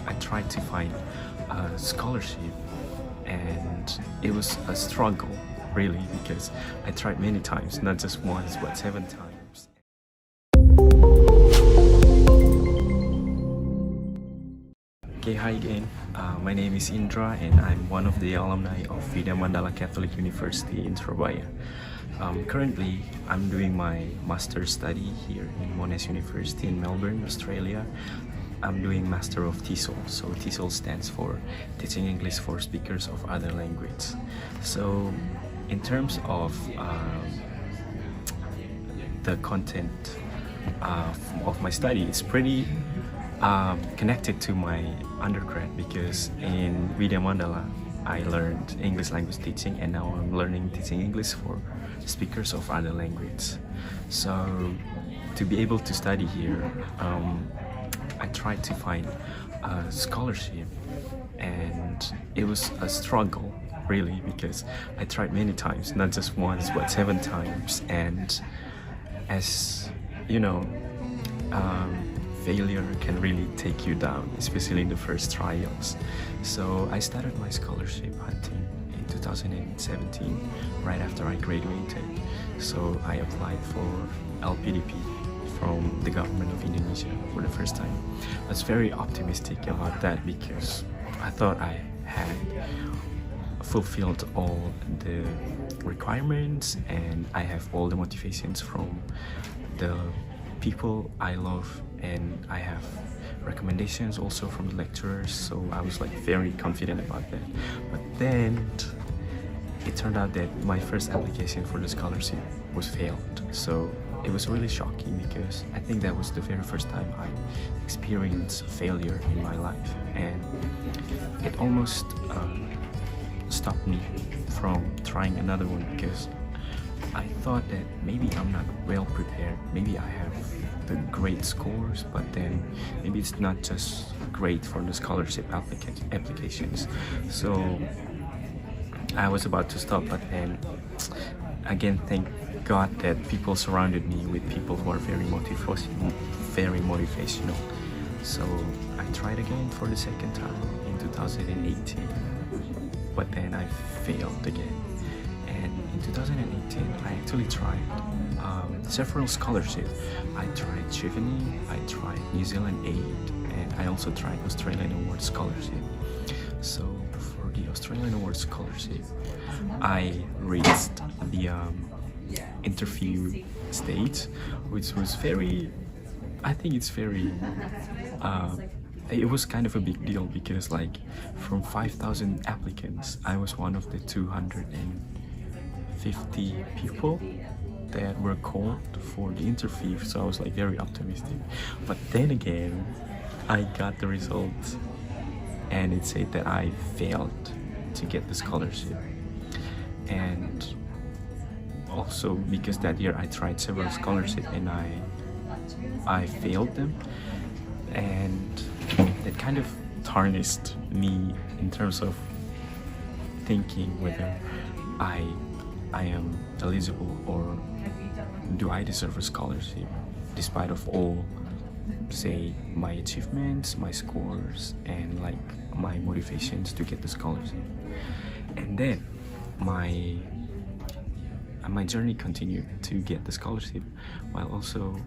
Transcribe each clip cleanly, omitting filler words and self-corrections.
I tried to find a scholarship, and it was a struggle really, because I tried many times, not just once but 7 times. Okay, hi again. My name is Indra and I'm one of the alumni of Vidya Mandala Catholic University in Surabaya. Currently, I'm doing my master's study here in Monash University in Melbourne, Australia. I'm doing Master of TESOL. So TESOL stands for Teaching English for Speakers of Other Language. So in terms of the content of my study, it's pretty connected to my undergrad, because in Vidya Mandala I learned English language teaching, and now I'm learning teaching English for speakers of other language. So to be able to study here, I tried to find a scholarship, and it was a struggle really, because I tried many times, not just once but 7 times, and as you know, failure can really take you down, especially in the first trials. So I started my scholarship hunting in 2017, right after I graduated. So I applied for LPDP from the government of Indonesia for the first time. I was very optimistic about that because I thought I had fulfilled all the requirements and I have all the motivations from the people I love, and I have recommendations also from the lecturers, so I was like very confident about that. But then it turned out that my first application for the scholarship was failed. So it was really shocking, because I think that was the very first time I experienced failure in my life, and it almost stopped me from trying another one, because I thought that maybe I'm not well prepared, maybe I have the great scores, but then maybe it's not just great for the scholarship applications. So I was about to stop, but then again, thank God that people surrounded me with people who are very motivational. So I tried again for the second time in 2018, but then I failed again. And in 2018, I actually tried several scholarships. I tried Chevening, I tried New Zealand Aid, and I also tried Australian Award Scholarship. So for the Australian Award Scholarship, I reached the interview stage, which was very, I think it's very, it was kind of a big deal, because like from 5,000 applicants, I was one of the 250 people that were called for the interview. So I was like very optimistic, but then again I got the results and it said that I failed to get the scholarship. And also because that year I tried several scholarships and I failed them, and that kind of tarnished me in terms of thinking whether I am eligible, or do I deserve a scholarship despite of all, say, my achievements, my scores, and like my motivations to get the scholarship. And then my journey continued to get the scholarship while also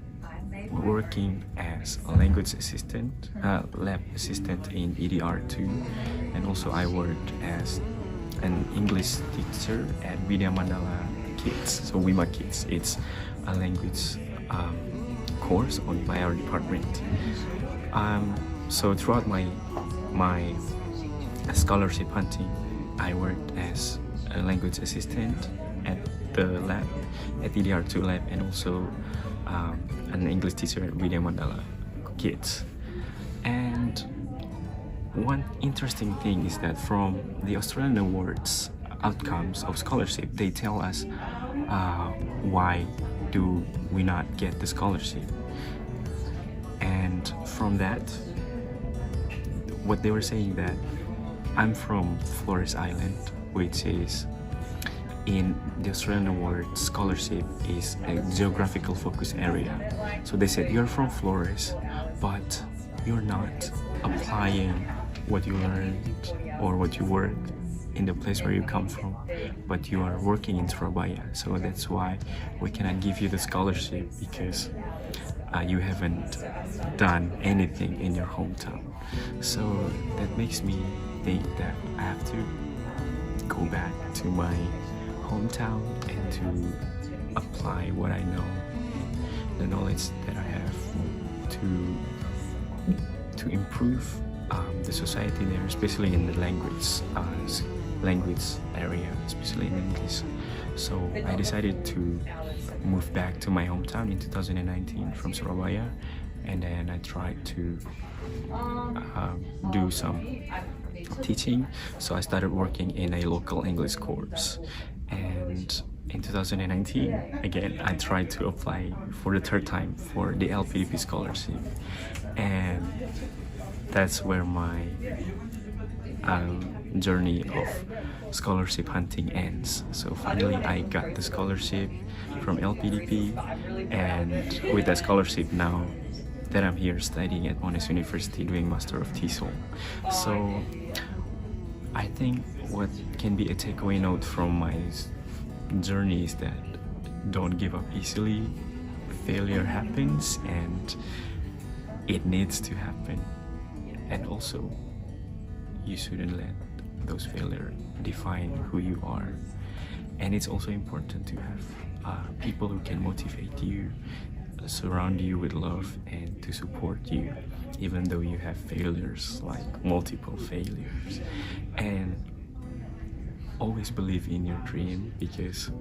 working as a language assistant, lab assistant in EDR2, and also I worked as an English teacher at Vidya Mandala Kids, so WIMA Kids. It's a language course on by our department. So throughout my scholarship hunting, I worked as a language assistant at the lab, at EDR2 lab, and also an English teacher at Vidya Mandala Kids. And one interesting thing is that from the Australian Awards outcomes of scholarship, they tell us why do we not get the scholarship. And from that, what they were saying that I'm from Flores Island, which is in the Australian Award scholarship is a geographical focus area. So they said, you're from Flores, but you're not applying what you learned or what you worked in the place where you come from, but you are working in Surabaya. So that's why we cannot give you the scholarship, because you haven't done anything in your hometown. So that makes me think that I have to go back to my hometown and to apply what I know, the knowledge that I have, to improve the society there, especially in the language area, especially in English. So I decided to move back to my hometown in 2019 from Surabaya, and then I tried to do some teaching. So I started working in a local English course, and in 2019 again I tried to apply for the third time for the LPDP scholarship, and that's where my journey of scholarship hunting ends. So finally I got the scholarship from LPDP, and with that scholarship now that I'm here studying at Monash University doing Master of TESOL. So I think what can be a takeaway note from my journey is that don't give up easily. Failure happens and it needs to happen, and also you shouldn't let those failures define who you are. And it's also important to have people who can motivate you, surround you with love, and to support you even though you have failures, like multiple failures. And always believe in your dream, because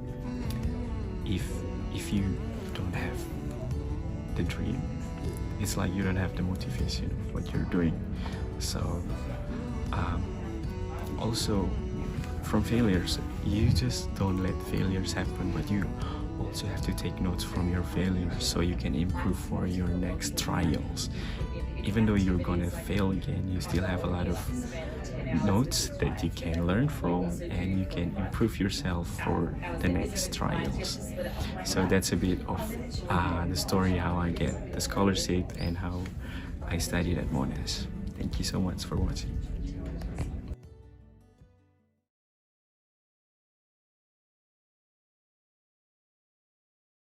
if you don't have the dream, it's like you don't have the motivation of what you're doing. So also from failures, you just don't let failures happen, but you also have to take notes from your failures so you can improve for your next trials. Even though you're gonna fail again, you still have a lot of notes that you can learn from, and you can improve yourself for the next trials. So that's a bit of the story how I get the scholarship and how I studied at Monash. Thank you so much for watching.